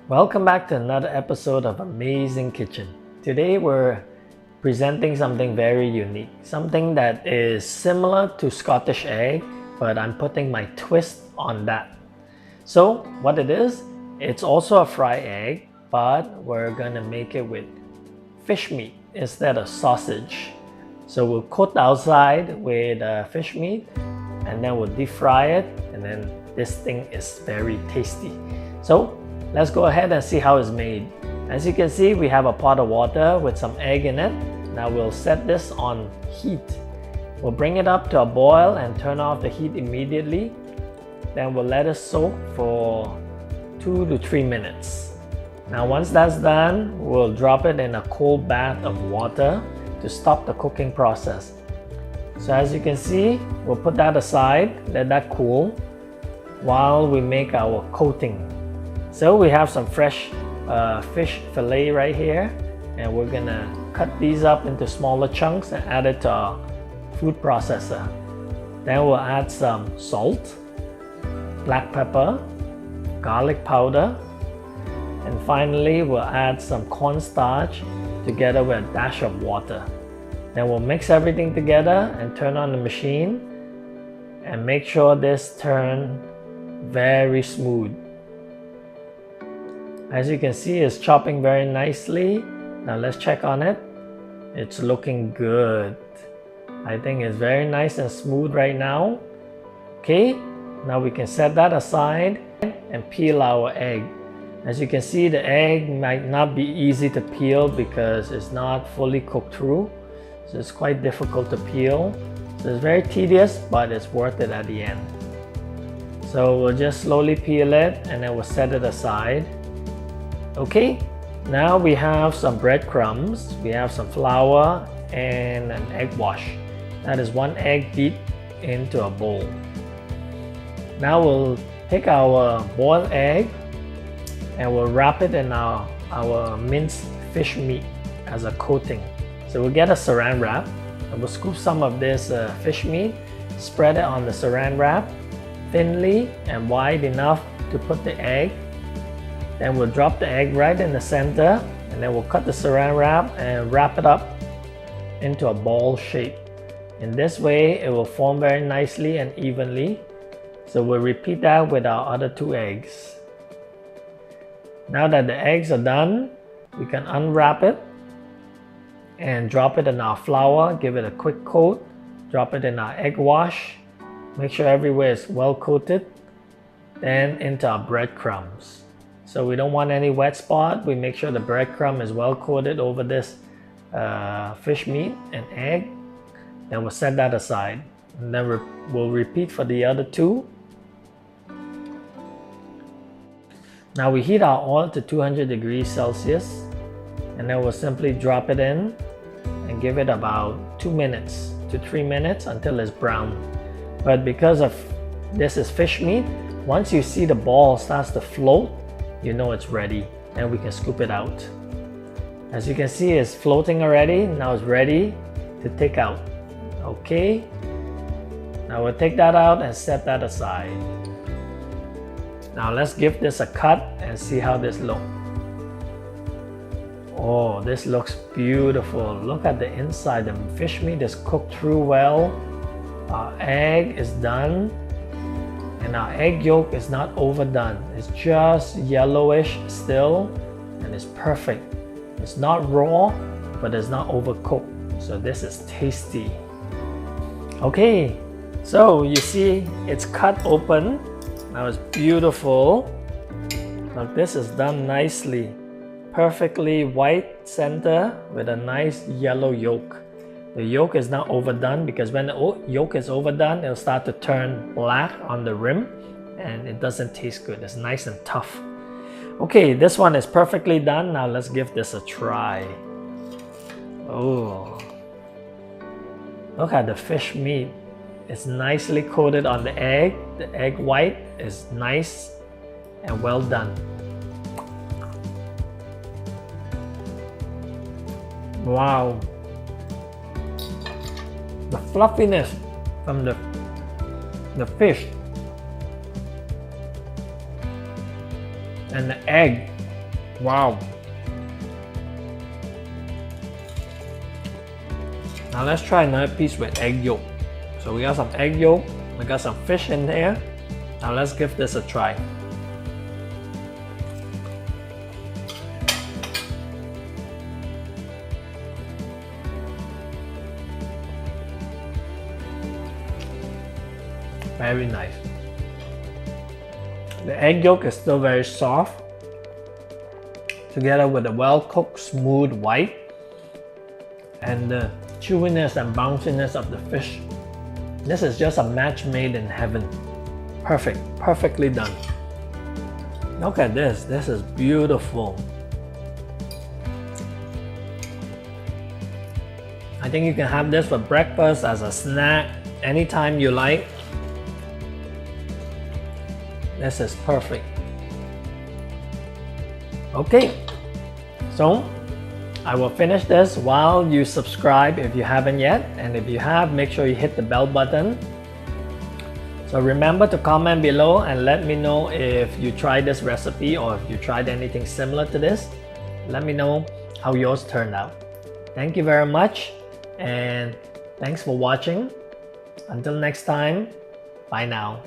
Welcome back to another episode of Amazing Kitchen. Today we're presenting something very unique, something that is similar to Scottish egg, but I'm putting my twist on that. So what it is, it's also a fried egg, but we're gonna make it with fish meat instead of sausage. So we'll coat the outside with fish meat and then we'll deep fry it, and then this thing is very tasty. So let's go ahead and see how it's made. As you can see, we have a pot of water with some egg in it. Now we'll set this on heat. We'll bring it up to a boil and turn off the heat immediately. Then we'll let it soak for 2 to 3 minutes. Now once that's done, we'll drop it in a cold bath of water to stop the cooking process. So as you can see, we'll put that aside, let that cool while we make our coating. So we have some fresh fish fillet right here, and we're gonna cut these up into smaller chunks and add it to our food processor. Then we'll add some salt, black pepper, garlic powder, and finally we'll add some cornstarch together with a dash of water. Then we'll mix everything together and turn on the machine and make sure this turns very smooth. As you can see, it's chopping very nicely. Now let's check on it. It's looking good. I think it's very nice and smooth right now. Okay, now we can set that aside and peel our egg. As you can see, the egg might not be easy to peel because it's not fully cooked through. So it's quite difficult to peel. So it's very tedious, but it's worth it at the end. So we'll just slowly peel it and then we'll set it aside. Okay, now we have some breadcrumbs, we have some flour and an egg wash. That is 1 egg beat into a bowl. Now we'll take our boiled egg and we'll wrap it in our minced fish meat as a coating. So we'll get a saran wrap and we'll scoop some of this fish meat, spread it on the saran wrap thinly and wide enough to put the egg. Then we'll drop the egg right in the center, and then we'll cut the saran wrap and wrap it up into a ball shape. In this way, it will form very nicely and evenly. So we'll repeat that with our other 2 eggs. Now that the eggs are done, we can unwrap it and drop it in our flour, give it a quick coat, drop it in our egg wash, make sure everywhere is well coated, then into our breadcrumbs. So we don't want any wet spot. We make sure the breadcrumb is well coated over this fish meat and egg. Then we'll set that aside. And then we'll repeat for the other 2. Now we heat our oil to 200 degrees Celsius. And then we'll simply drop it in and give it about 2 minutes to 3 minutes until it's brown. But because of this is fish meat, once you see the ball starts to float, you know it's ready, and we can scoop it out. As you can see, it's floating already. Now it's ready to take out. Okay, now we'll take that out and set that aside. Now let's give this a cut and see how this looks. Oh, this looks beautiful. Look at the inside. The fish meat is cooked through well. Our egg is done. And our egg yolk is not overdone. It's just yellowish still, and it's perfect. It's not raw, but it's not overcooked. So this is tasty. Okay, so you see it's cut open. Now it's beautiful. Look, this is done nicely. Perfectly white center with a nice yellow yolk. The yolk is not overdone because when the yolk is overdone, it'll start to turn black on the rim and it doesn't taste good. It's nice and tough. Okay, this one is perfectly done. Now let's give this a try. Oh, look at the fish meat. It's nicely coated on the egg. The egg white is nice and well done. Wow. The fluffiness from the fish and the egg Wow. Now let's try another piece with egg yolk. So we got some egg yolk, we got some fish in there. Now let's give this a try. Very nice. The egg yolk is still very soft, together with the well-cooked smooth white and the chewiness and bounciness of the fish. This is just a match made in heaven. Perfect, perfectly done. Look at this, this is beautiful. I think you can have this for breakfast, as a snack, anytime you like. This is perfect. Okay, so I will finish this while you subscribe if you haven't yet, and if you have, make sure you hit the bell button. So remember to comment below and let me know if you tried this recipe or if you tried anything similar to this. Let me know how yours turned out. Thank you very much, and thanks for watching. Until next time, bye now.